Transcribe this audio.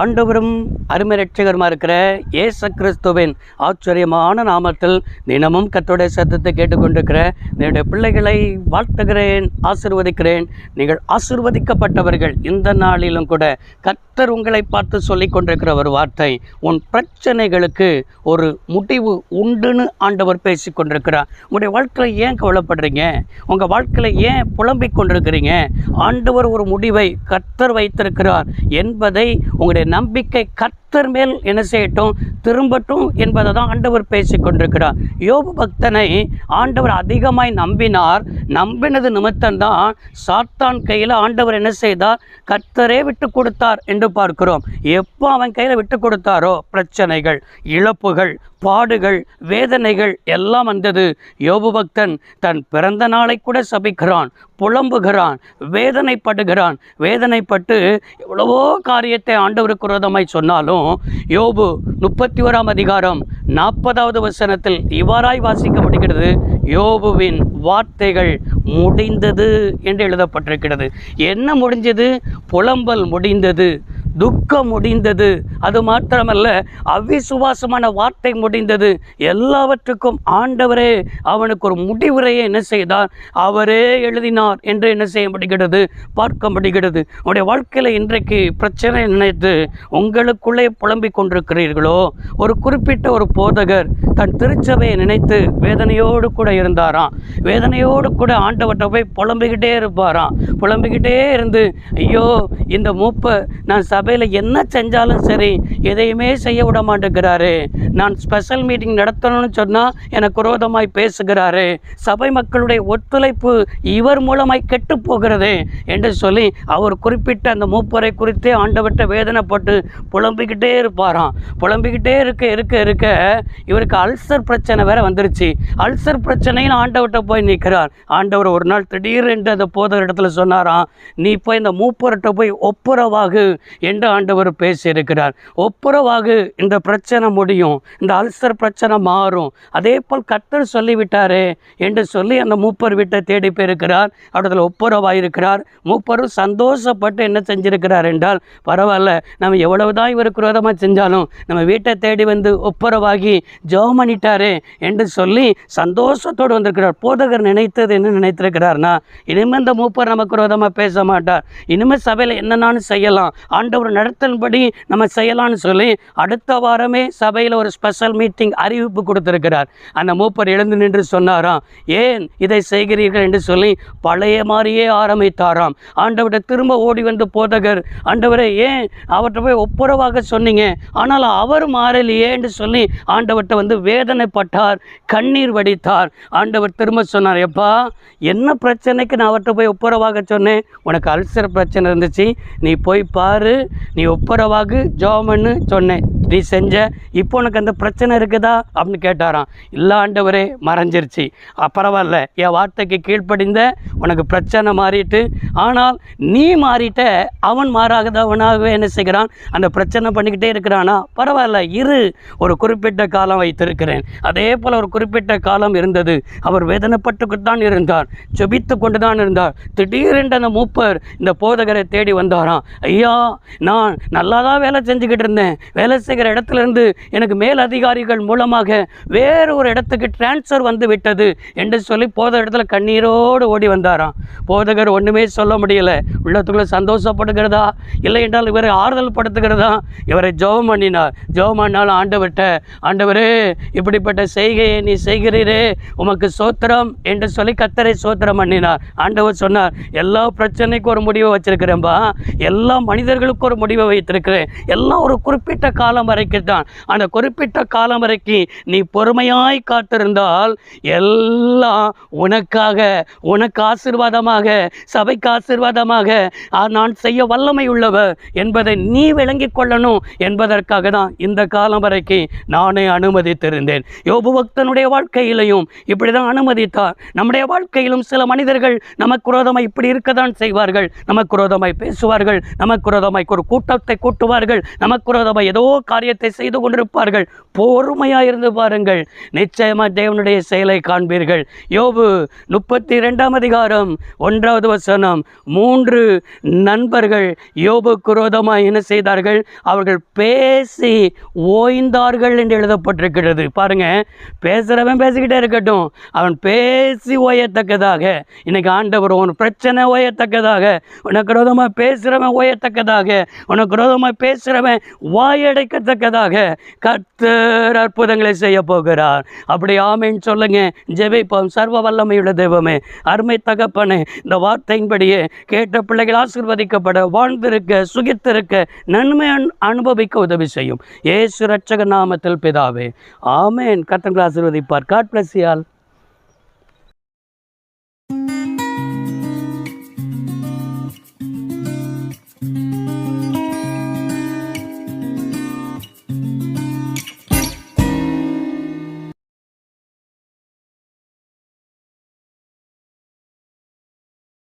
ஆண்டவரும் அருமை ரட்சகருமா இருக்கிற இயேசு கிறிஸ்துவின் ஆச்சரியமான நாமத்தில் தினமும் கர்த்தருடைய சத்தத்தை கேட்டுக்கொண்டிருக்கிற என்னுடைய பிள்ளைகளை வாழ்த்துகிறேன், ஆசீர்வதிக்கிறேன். நீங்கள் ஆசீர்வதிக்கப்பட்டவர்கள். இந்த நாளிலும் கூட கர்த்தர் உங்களை பார்த்து சொல்லிக் கொண்டிருக்கிற ஒரு வார்த்தை, உன் பிரச்சனைகளுக்கு ஒரு முடிவு உண்டுன்னு ஆண்டவர் பேசி கொண்டிருக்கிறார். உங்களுடைய வாழ்க்கையில் ஏன் கவலைப்படுறீங்க? உங்கள் வாழ்க்கையில் ஏன் புலம்பிக் கொண்டிருக்கிறீங்க? ஆண்டவர் ஒரு முடிவை கர்த்தர் வைத்திருக்கிறார் என்பதை உங்களுடைய நம்பிக்கை கர்த்தர் மேல் என்ன செய்யட்டும், திரும்பட்டும் என்பதை தான் ஆண்டவர் பேசி கொண்டிருக்கிறார். யோபு பக்தனை ஆண்டவர் அதிகமாய் நம்பினார். நம்பினது நிமித்தம்தான் சாத்தான் கையில் ஆண்டவர் என்ன செய்தார்? கர்த்தரே விட்டு கொடுத்தார் என்று பார்க்கிறோம். எப்போ அவன் கையில் விட்டு கொடுத்தாரோ பிரச்சனைகள், இழப்புகள், பாடுகள், வேதனைகள் எல்லாம் வந்தது. யோபு பக்தன் தன் பிறந்த நாளை கூட சபிக்கிறான், புலம்புகிறான், வேதனைப்படுகிறான். வேதனைப்பட்டு எவ்வளவோ காரியத்தை ஆண்டவருக்கு விரோதமாய் சொன்னாலும் யோபு 31 அதிகாரம் 40வது வசனத்தில் இவ்வாறாய் வாசிக்க முடிகிறது, யோபுவின் வார்த்தைகள் முடிந்தது என்று எழுதப்பட்டிருக்கிறது. என்ன முடிஞ்சது? புலம்பல் முடிந்தது, துக்கம் முடிந்தது. அது மாத்திரமல்ல, அவிசுவாசமான வார்த்தை முடிந்தது. எல்லாவற்றுக்கும் ஆண்டவரே அவனுக்கு ஒரு முடிவுரையை என்ன செய்தார்? அவரே எழுதினார் என்று என்ன செய்ய முடிகிறது? பார்க்க முடிகிறது. உங்களுடைய வாழ்க்கையில் இன்றைக்கு பிரச்சனை நினைத்து உங்களுக்குள்ளே புலம்பிக் கொண்டிருக்கிறீர்களோ? ஒரு குறிப்பிட்ட ஒரு போதகர் தன் திருச்சபையை நினைத்து வேதனையோடு கூட இருந்தாராம். வேதனையோடு கூட ஆண்டவர்கிட்ட போய் புலம்பிக்கிட்டே இருப்பாராம். புலம்பிக்கிட்டே இருந்து, ஐயோ இந்த மூப்பை நான் சபையில் என்ன செஞ்சாலும் சரி எதையுமே செய்ய விட மாட்டேங்கிறாரு, நான் ஸ்பெஷல் மீட்டிங் நடத்தணும்னு சொன்னால் எனக்கு விரோதமாய் பேசுகிறாரு, சபை மக்களுடைய ஒத்துழைப்பு இவர் மூலமாய் கெட்டு போகிறது என்று சொல்லி அவர் குறிப்பிட்ட அந்த மூப்பரை குறித்தே ஆண்டவர்கிட்ட வேதனைப்பட்டு புலம்பிக்கிட்டே இருப்பாராம். புலம்பிக்கிட்டே இருக்க இருக்க இருக்க இவருக்கு அல்சர் பிரச்சனை வேற வந்துருச்சு. அல்சர் பிரச்சனையில் ஆண்டவர்கிட்ட போய் நிற்கிறார். ஆண்டவர் ஒரு நாள் திடீரென்று அந்த போதகர் இடத்துல சொன்னாராம், நீ போய் இந்த மூப்பர்கிட்ட போய் ஒப்புரவாகு என்று ஆண்டவர் பேசியிருக்கிறார். ஒப்புரவாகு, இந்த பிரச்சனை முடியும், இந்த அல்சர் பிரச்சனை மாறும். அதே போல் கர்த்தர் சொல்லிவிட்டாரே என்று சொல்லி அந்த மூப்பர் வீட்டை தேடி போயிருக்கிறார். இடத்துல ஒப்புரவாயிருக்கிறார். மூப்பரும் சந்தோஷப்பட்டு என்ன செஞ்சிருக்கிறார் என்றால், பரவாயில்ல, நம்ம எவ்வளவுதான் இவருக்கு விரோதமாக செஞ்சாலும் நம்ம வீட்டை தேடி வந்து ஒப்புரவாகி ஜெபம் பண்ணிட்டாரே என்று சொல்லி சந்தோஷத்தோடு வந்திருக்கிறார். போதகர் நினைத்தது என்ன நினைத்திருக்கிறார்னா, இனிமேல் இந்த மூப்பர் நமக்கு விரோதமாக பேச மாட்டார், இனிமேல் சபையில் என்னென்னு செய்யலாம், ஆண்டவர் நடத்தின்படி நம்ம செய்யலாம்னு சொல்லி அடுத்த வாரமே சபையில் ஒரு ஸ்பெஷல் மீட்டிங் அறிவிப்பு கொடுத்திருக்கிறார். அந்த மூப்பர் எழுந்து நின்று சொன்னாராம், ஏன் இதை செய்கிறீர்கள் என்று சொல்லி பழைய மாதிரியே ஆரம்பித்தாராம். ஆண்டவர்கிட்ட திரும்ப ஓடி வந்து போதகர், ஆண்டவரை ஏன் அவர்கிட்ட போய் ஒப்புரவாக சொன்னீங்க, ஆனால் அவர் மாறலையே என்று சொல்லி ஆண்டவர்கிட்ட வந்து வேதனைப்பட்டார், கண்ணீர் வடித்தார். ஆண்டவர் திரும்ப சொன்னார், எப்பா என்ன பிரச்சனைக்கு நான் அவர்கிட்ட போய் ஒப்புரவாக சொன்னேன்? உனக்கு அல்சர் பிரச்சனை இருந்துச்சு, நீ போய் பாரு, நீ ஒப்புரவாகு ஜெபம்னு சொன்னேன், நீ செஞ்ச, இப்போ உனக்கு அந்த பிரச்சனை இருக்குதா அப்படின்னு கேட்டாராம். இல்லை ஆண்டவரே, மறைஞ்சிருச்சு, பரவாயில்ல, என் வார்த்தைக்கு கீழ்ப்படிந்த, உனக்கு பிரச்சனை மாறிட்டு, ஆனால் நீ மாறிட்ட, அவன் மாறாதவனாகவே என்ன செய்கிறான், அந்த பிரச்சனை பண்ணிக்கிட்டே இருக்கிறானா? பரவாயில்ல இரு, ஒரு குறிப்பிட்ட காலம் வைத்திருக்கிறேன். அதே போல் ஒரு குறிப்பிட்ட காலம் இருந்தது. அவர் வேதனைப்பட்டு தான் இருந்தார், ஜெபித்து கொண்டு தான் இருந்தார். திடீரென்று அந்த மூப்பர் இந்த போதகரை தேடி வந்தாராம். ஐயா, நான் நல்லா தான் வேலை செஞ்சுக்கிட்டு இருந்தேன், வேலை செய்கிற இடத்துலேருந்து எனக்கு மேல் அதிகாரிகள் மூலமாக வேறு ஒரு இடத்துக்கு டிரான்ஸ்ஃபர் வந்து விட்டது என்று சொல்லி போதகர் இடத்துல கண்ணீரோடு ஓடி வந்தாராம். போதகர் ஒன்றுமே சொல்ல முடியலை. உள்ளத்துக்குள்ளே சந்தோஷப்படுகிறதா, இல்லை என்றால் இவரை ஆறுதல் படுத்துகிறதா? இவரை ஜெபம் பண்ணினார். ஜெபம் பண்ணாலும் ஆண்டவர்கிட்ட, ஆண்டவரே இப்படிப்பட்ட செய்கையை நீ செய்கிறீரே, உமக்கு சோத்திரம் என்று சொல்லி கர்த்தரை சோத்திரம் பண்ணினார். ஆண்டவர் சொன்னார், எல்லா பிரச்சனைக்கும் ஒரு முடிவை வச்சிருக்கிறேன்பா, எல்லா மனிதர்களுக்கும் ஒரு முடிவை வைத்திருக்கிறேன், எல்லாம் ஒரு குறிப்பிட்ட காலம் வரைக்கும் தான். அந்த குறிப்பிட்ட காலம் வரைக்கும் நீ பொறுமையாய் காத்திருந்தால் எல்லாம் உனக்காக, உனக்கு ஆசீர்வாதமாக, சபைக்கு ஆசீர்வாதமாக நான் செய்ய வல்லமை உள்ளவர் என்பதை நீ விளங்கிக் கொள்ளணும் என்பதற்காக தான் இந்த காலம் வரைக்கும் நானே அனுமதித்திருந்தேன். யோபு பக்தனுடைய வாழ்க்கையிலையும் இப்படி தான் அனுமதித்தார். நம்முடைய வாழ்க்கையிலும் சில மனிதர்கள் நமக்கு விரோதமாய் இப்படி இருக்கத்தான் செய்வார்கள். நமக்கு விரோதமாய் பேசுவார்கள், நமக்கு விரோதமாய் ஒரு கூட்டத்தை கூட்டுவார்கள், நமக்கு விரோதமாய் ஏதோ காரியத்தை செய்து கொண்டிருப்பார்கள். பொறுமையாக இருந்து பாருங்கள், நிச்சயமாக தேவனுடைய செயலை காண்பீர்கள். யோபு 32 அதிகாரம் 1வது வசனம், 3 நண்பர்கள் யோபுக்கு விரோதமாக என்ன செய்தார்கள்? அவர்கள் பேசி ஓய்ந்தார்கள் என்று எழுதப்பட்டிருக்கிறது. பாருங்க, பேசுகிறவன் பேசிக்கிட்டே இருக்கட்டும், அவன் பேசி ஓயத்தக்கதாக. இன்னைக்கு ஆண்டவர் உன் பிரச்சனை ஓயத்தக்கதாக, உனக்கு விரோதமாக பேசுகிறவன் ஓயத்தக்கதாக, உனக்கு விரோதமாக பேசுகிறவன் வாயடைக்கத்தக்கதாக கர்த்தர் அற்புதங்களை செய்ய போகிறார். அப்படி ஆமேன்னு சொல்லுங்க, ஜெபிப்போம். சர்வ வல்லமையுள்ள தெய்வமே, அருமை தகப்பனே, இந்த வார்த்தையின்படியே கேட்ட பிள்ளைகள் ஆசீர்வதிக்கப்பட, வாழ்ந்திருக்க, சுகித்திருக்க, நன்மை அனுபவிக்க உதவி செய்யும். இயேசு இரட்சகர் நாமத்தில் பிதாவே, ஆமேன். கர்த்தர் ஆசீர்வதிப்பார். God bless you all.